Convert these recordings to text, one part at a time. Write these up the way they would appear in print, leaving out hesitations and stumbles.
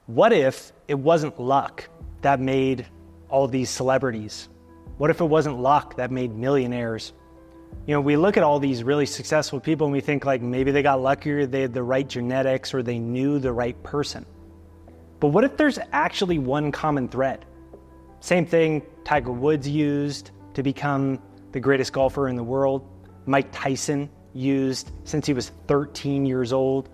What if it wasn't luck that made all these celebrities? What if it wasn't luck that made millionaires? You know, we look at all these really successful people and we think like maybe they got luckier, they had the right genetics, or they knew the right person. But what if there's actually one common thread? Same thing Tiger Woods used to become the greatest golfer in the world. Mike Tyson used since he was 13 years old.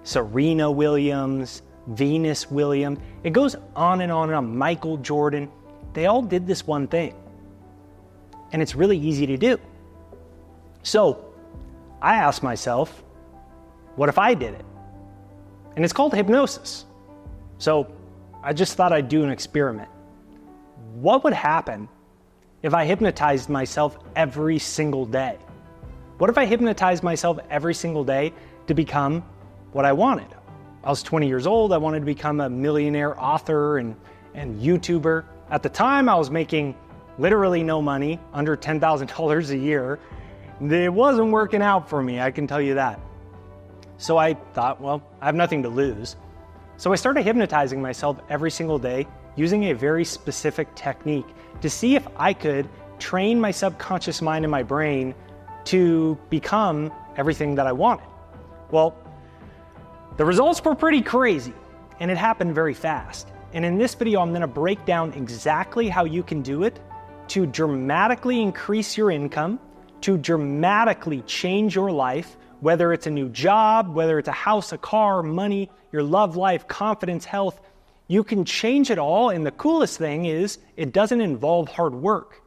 Serena Williams, Venus Williams. It goes on and on and on. Michael Jordan. They all did this one thing. And it's really easy to do. So I asked myself, what if I did it? And it's called hypnosis. So I just thought I'd do an experiment. What would happen if I hypnotized myself every single day? What if I hypnotized myself every single day to become what I wanted? I was 20 years old. I wanted to become a millionaire author and YouTuber. At the time, I was making literally no money, under $10,000 a year. It wasn't working out for me, I can tell you that. So I thought, well, I have nothing to lose. So I started hypnotizing myself every single day using a very specific technique to see if I could train my subconscious mind and my brain to become everything that I wanted. Well, the results were pretty crazy, and it happened very fast. And in this video, I'm going to break down exactly how you can do it to dramatically increase your income, to dramatically change your life, whether it's a new job, whether it's a house, a car, money, your love life, confidence, health. You can change it all, and the coolest thing is it doesn't involve hard work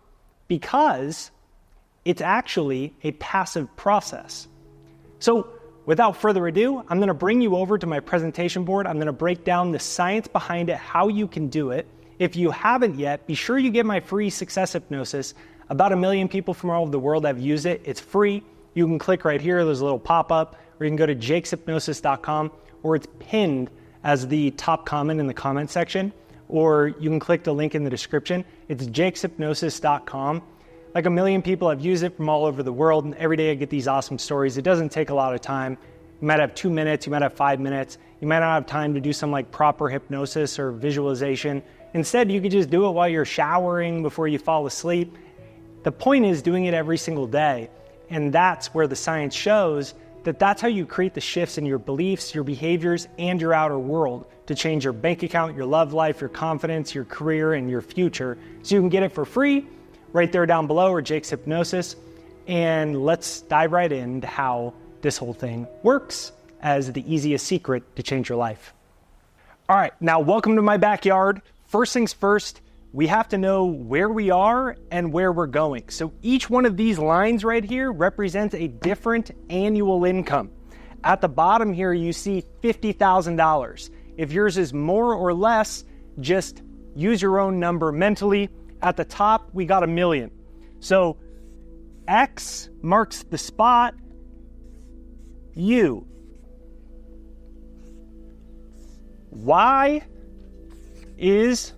because it's actually a passive process. So without further ado, I'm going to bring you over to my presentation board. I'm going to break down the science behind it, how you can do it. If you haven't yet, be sure you get my free success hypnosis. About 1 million people from all over the world have used it. It's free. You can click right here. There's a little pop-up, or you can go to jakeshypnosis.com, or it's pinned as the top comment in the comment section, or you can click the link in the description. It's jakeshypnosis.com. Like 1 million people have used it from all over the world, and every day I get these awesome stories. It doesn't take a lot of time. You might have 2 minutes, you might have 5 minutes. You might not have time to do some like proper hypnosis or visualization. Instead, you could just do it while you're showering, before you fall asleep. The point is doing it every single day. And that's where the science shows that that's how you create the shifts in your beliefs, your behaviors, and your outer world to change your bank account, your love life, your confidence, your career, and your future. So you can get it for free right there down below, or Jake's Hypnosis. And let's dive right into how this whole thing works as the easiest secret to change your life. All right, now welcome to my backyard. First things first, we have to know where we are and where we're going. So each one of these lines right here represents a different annual income. At the bottom here, you see $50,000. If yours is more or less, just use your own number mentally. At the top, we got 1 million. So X marks the spot, U. Y is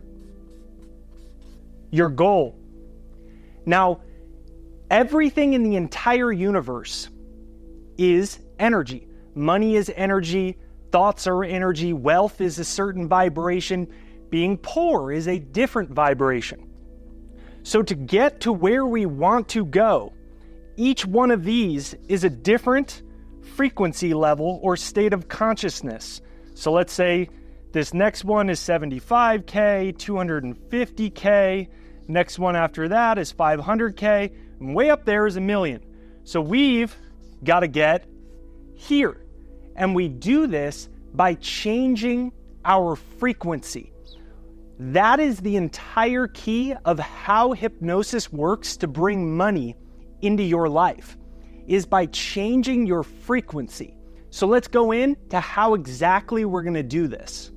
your goal. Now, everything in the entire universe is energy. Money is energy, thoughts are energy, wealth is a certain vibration, being poor is a different vibration. So to get to where we want to go, each one of these is a different frequency level or state of consciousness. So let's say this next one is 75K, 250K. Next one after that is 500K. And way up there is 1 million. So we've got to get here. And we do this by changing our frequency. That is the entire key of how hypnosis works to bring money into your life, is by changing your frequency. So let's go into how exactly we're going to do this.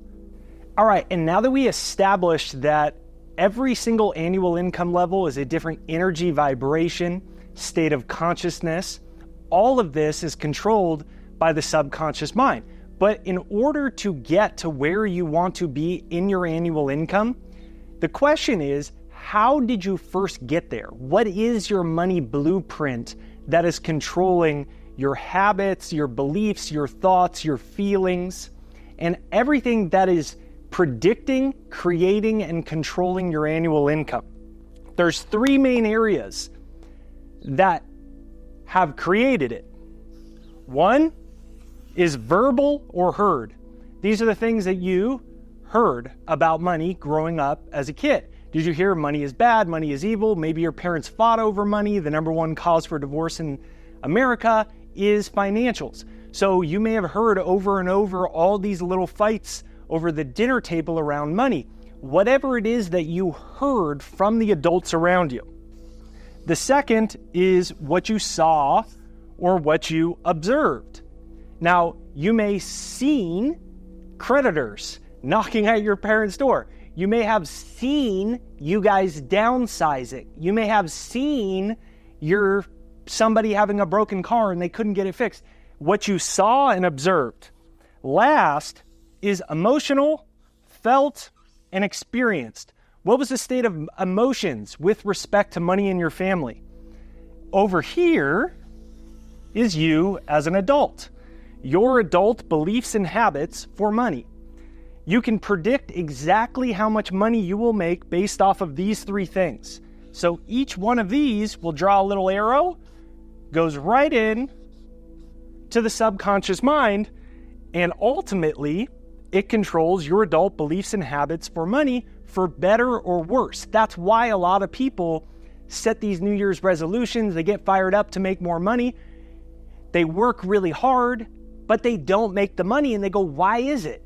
All right, and now that we established that every single annual income level is a different energy vibration, state of consciousness, all of this is controlled by the subconscious mind. But in order to get to where you want to be in your annual income, the question is, how did you first get there? What is your money blueprint that is controlling your habits, your beliefs, your thoughts, your feelings, and everything that is predicting, creating, and controlling your annual income. There's three main areas that have created it. One is verbal or heard. These are the things that you heard about money growing up as a kid. Did you hear money is bad, money is evil? Maybe your parents fought over money. The number one cause for divorce in America is financials. So you may have heard over and over all these little fights over the dinner table around money. Whatever it is that you heard from the adults around you. The second is what you saw or what you observed. Now, you may seen creditors knocking at your parents' door. You may have seen you guys downsizing. You may have seen somebody having a broken car and they couldn't get it fixed. What you saw and observed. Last is emotional, felt, and experienced. What was the state of emotions with respect to money in your family? Over here is you as an adult. Your adult beliefs and habits for money. You can predict exactly how much money you will make based off of these three things. So each one of these will draw a little arrow, goes right in to the subconscious mind, and ultimately it controls your adult beliefs and habits for money for better or worse. That's why a lot of people set these New Year's resolutions. They get fired up to make more money. They work really hard, but they don't make the money, and they go, why is it?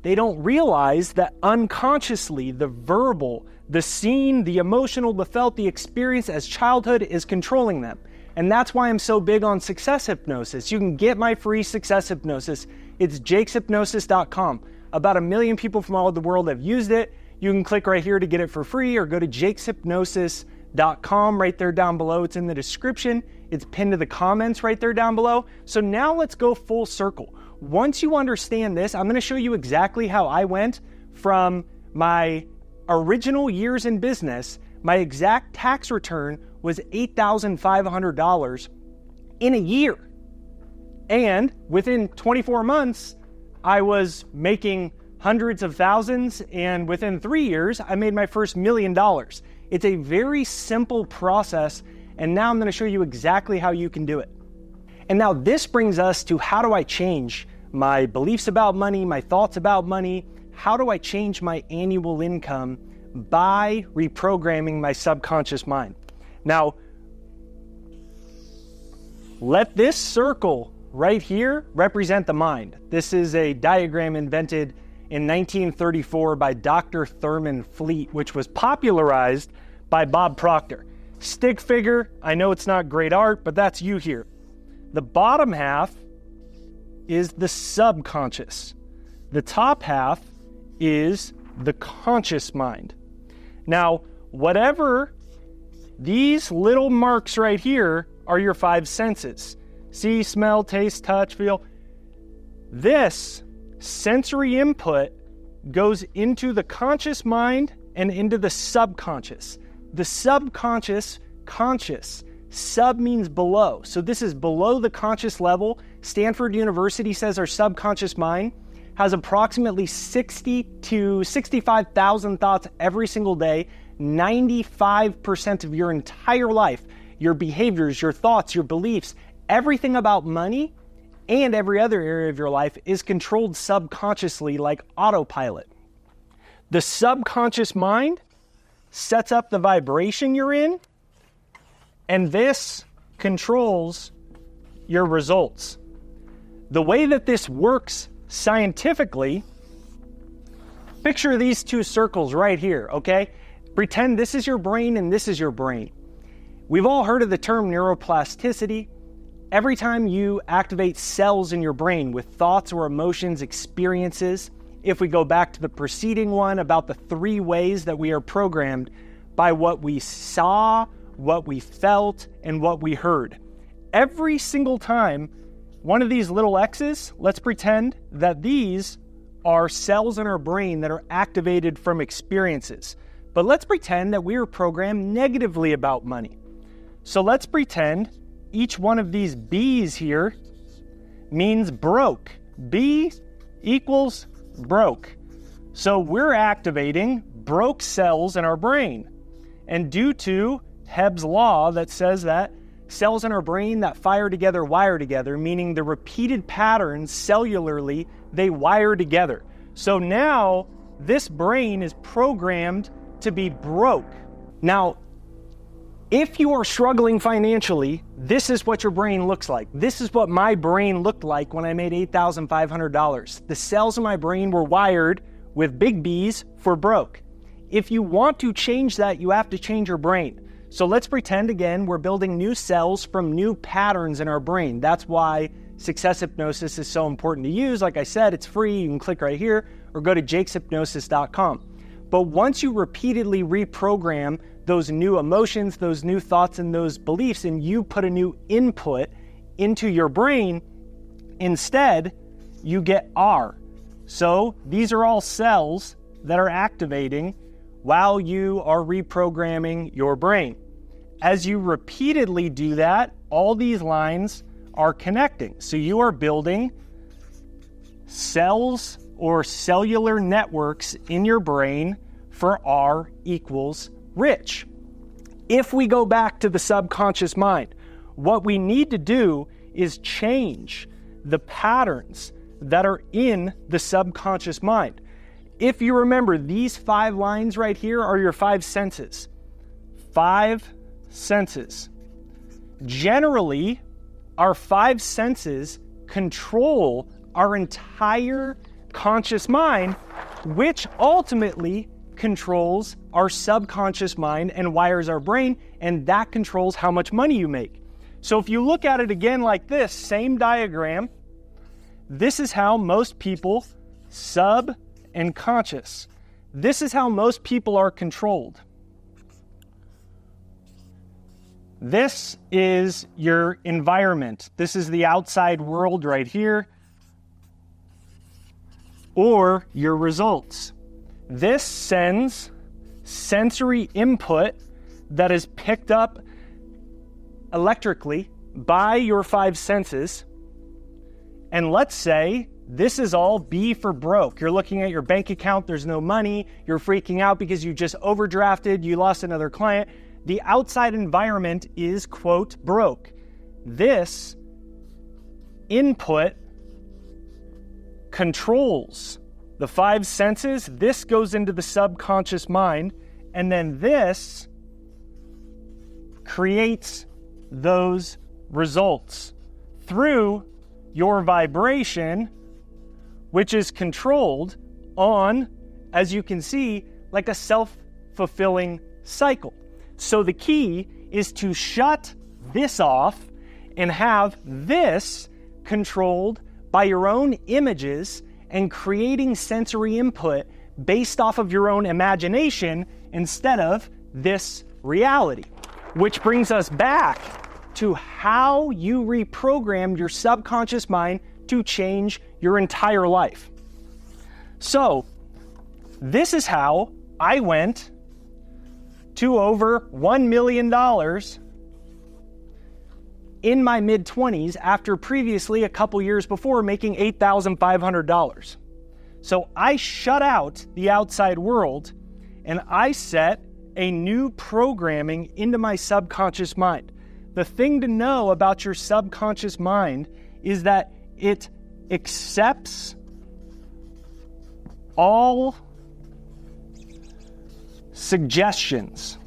They don't realize that unconsciously the verbal, the seen, the emotional, the felt, the experience as childhood is controlling them. And that's why I'm so big on success hypnosis. You can get my free success hypnosis. It's jakeshypnosis.com. About 1 million people from all over the world have used it. You can click right here to get it for free, or go to jakeshypnosis.com right there down below. It's in the description. It's pinned to the comments right there down below. So now let's go full circle. Once you understand this, I'm going to show you exactly how I went from my original years in business. My exact tax return was $8,500 in a year. And within 24 months, I was making hundreds of thousands. And within 3 years, I made my first $1 million. It's a very simple process. And now I'm going to show you exactly how you can do it. And now this brings us to, how do I change my beliefs about money, my thoughts about money? How do I change my annual income by reprogramming my subconscious mind? Now, let this circle right here represent the mind. This is a diagram invented in 1934 by Dr. Thurman Fleet, which was popularized by Bob Proctor. Stick figure, I know it's not great art, but that's you here. The bottom half is the subconscious. The top half is the conscious mind. Now, whatever these little marks right here are your 5 senses. See, smell, taste, touch, feel. This sensory input goes into the conscious mind and into the subconscious. The subconscious, conscious. Sub means below. So this is below the conscious level. Stanford University says our subconscious mind has approximately 60 to 65,000 thoughts every single day. 95% of your entire life, your behaviors, your thoughts, your beliefs, everything about money and every other area of your life is controlled subconsciously, like autopilot. The subconscious mind sets up the vibration you're in, and this controls your results. The way that this works scientifically, picture these two circles right here, okay? Pretend this is your brain and this is your brain. We've all heard of the term neuroplasticity. Every time you activate cells in your brain with thoughts or emotions, experiences, if we go back to the preceding one about the 3 ways that we are programmed by what we saw, what we felt, and what we heard. Every single time one of these little X's, let's pretend that these are cells in our brain that are activated from experiences. But let's pretend that we were programmed negatively about money. So let's pretend each one of these B's here means broke. B equals broke. So we're activating broke cells in our brain. And due to Hebb's law that says that cells in our brain that fire together wire together, meaning the repeated patterns cellularly, they wire together. So now this brain is programmed to be broke. Now, if you are struggling financially, this is what your brain looks like. This is what my brain looked like when I made $8,500. The cells in my brain were wired with big B's for broke. If you want to change that, you have to change your brain. So let's pretend again we're building new cells from new patterns in our brain. That's why success hypnosis is so important to use. Like I said, it's free. You can click right here or go to jakeshypnosis.com. But once you repeatedly reprogram those new emotions, those new thoughts, and those beliefs, and you put a new input into your brain, instead, you get R. So these are all cells that are activating while you are reprogramming your brain. As you repeatedly do that, all these lines are connecting. So you are building cells or cellular networks in your brain for R equals rich. If we go back to the subconscious mind, what we need to do is change the patterns that are in the subconscious mind. If you remember, these 5 lines right here are your 5 senses. 5 senses. Generally, our 5 senses control our entire conscious mind, which ultimately controls our subconscious mind and wires our brain, and that controls how much money you make. So if you look at it again like this, same diagram, this is how most people sub and conscious. This is how most people are controlled. This is your environment. This is the outside world right here, or your results. This sends sensory input that is picked up electrically by your 5 senses. And let's say this is all B for broke. You're looking at your bank account, there's no money, you're freaking out because you just overdrafted, you lost another client. The outside environment is, quote, broke. This input controls the 5 senses. This goes into the subconscious mind, and then this creates those results through your vibration, which is controlled on, as you can see, like a self-fulfilling cycle. So the key is to shut this off and have this controlled by your own images and creating sensory input based off of your own imagination instead of this reality. Which brings us back to how you reprogrammed your subconscious mind to change your entire life. So, this is how I went to over $1 million in my mid-20s after previously a couple years before making $8,500. So I shut out the outside world and I set a new programming into my subconscious mind. The thing to know about your subconscious mind is that it accepts all suggestions.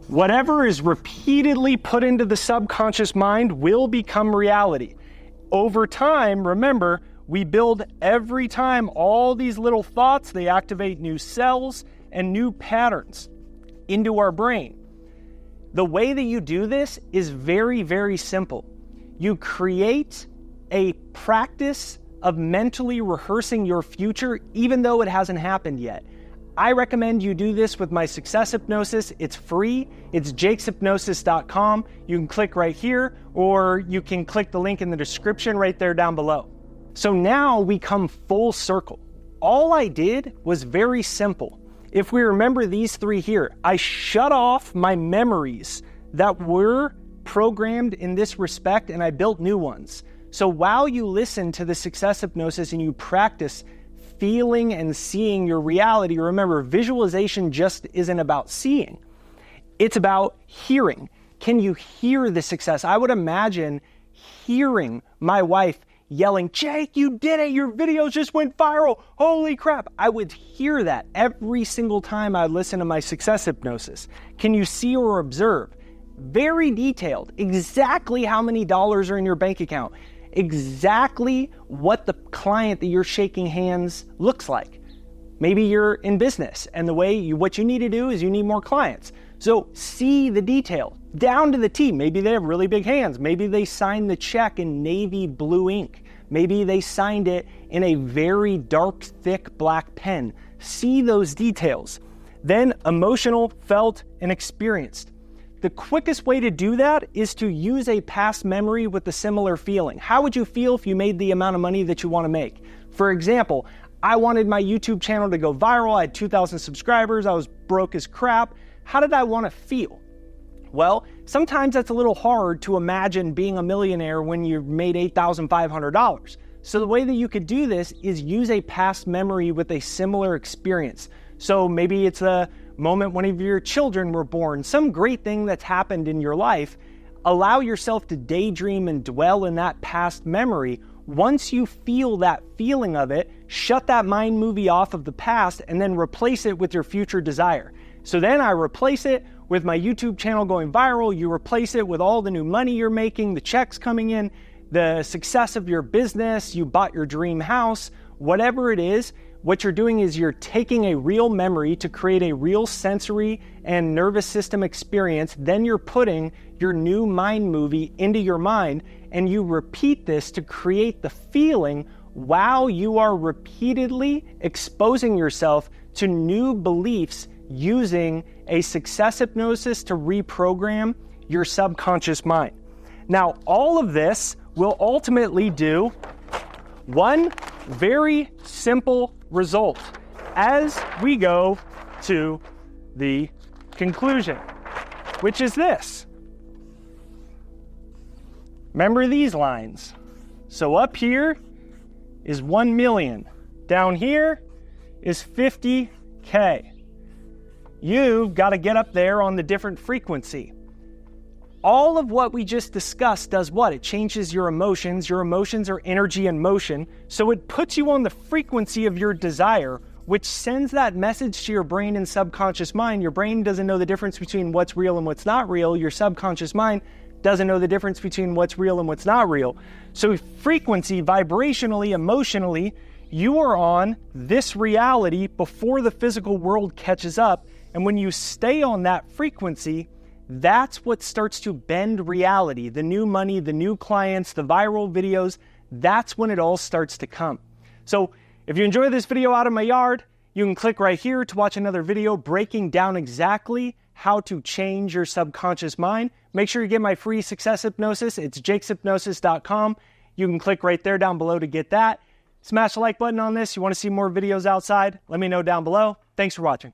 Whatever is repeatedly put into the subconscious mind will become reality. Over time, remember, we build every time all these little thoughts, they activate new cells and new patterns into our brain. The way that you do this is very, very simple. You create a practice of mentally rehearsing your future even though it hasn't happened yet. I recommend you do this with my success hypnosis. It's free. It's jakeshypnosis.com. You can click right here, or you can click the link in the description right there down below. So now we come full circle. All I did was very simple. If we remember these 3 here, I shut off my memories that were programmed in this respect and I built new ones. So while you listen to the success hypnosis and you practice feeling and seeing your reality. Remember, visualization just isn't about seeing. It's about hearing. Can you hear the success? I would imagine hearing my wife yelling, "Jake, you did it. Your videos just went viral. Holy crap." I would hear that every single time I listen to my success hypnosis. Can you see or observe? Very detailed. Exactly how many dollars are in your bank account. Exactly what the client that you're shaking hands looks like. Maybe you're in business and what you need to do is you need more clients. So see the detail down to the T. Maybe they have really big hands. Maybe they signed the check in navy blue ink. Maybe they signed it in a very dark, thick black pen. See those details. Then emotional, felt, and experienced. The quickest way to do that is to use a past memory with a similar feeling. How would you feel if you made the amount of money that you want to make? For example, I wanted my YouTube channel to go viral. I had 2,000 subscribers. I was broke as crap. How did I want to feel? Well, sometimes that's a little hard to imagine being a millionaire when you made $8,500. So the way that you could do this is use a past memory with a similar experience. So maybe it's a moment one of your children were born, some great thing that's happened in your life. Allow yourself to daydream and dwell in that past memory. Once you feel that feeling of it, shut that mind movie off of the past and then replace it with your future desire. So then I replace it with my YouTube channel going viral. You replace it with all the new money you're making, the checks coming in, the success of your business, you bought your dream house, whatever it is. What you're doing is you're taking a real memory to create a real sensory and nervous system experience. Then you're putting your new mind movie into your mind and you repeat this to create the feeling while you are repeatedly exposing yourself to new beliefs using a success hypnosis to reprogram your subconscious mind. Now, all of this will ultimately do one very simple result as we go to the conclusion, which is this. Remember these lines. So up here is 1 million. Down here is 50K. You've got to get up there on the different frequency. All of what we just discussed does what? It changes your emotions. Your emotions are energy and motion. So it puts you on the frequency of your desire, which sends that message to your brain and subconscious mind. Your brain doesn't know the difference between what's real and what's not real. Your subconscious mind doesn't know the difference between what's real and what's not real. So frequency, vibrationally, emotionally, you are on this reality before the physical world catches up. And when you stay on that frequency, that's what starts to bend reality. The new money, the new clients, the viral videos, that's when it all starts to come. So if you enjoy this video out of my yard, you can click right here to watch another video breaking down exactly how to change your subconscious mind. Make sure you get my free success hypnosis. It's jakeshypnosis.com. You can click right there down below to get that. Smash the like button on this. You want to see more videos outside? Let me know down below. Thanks for watching.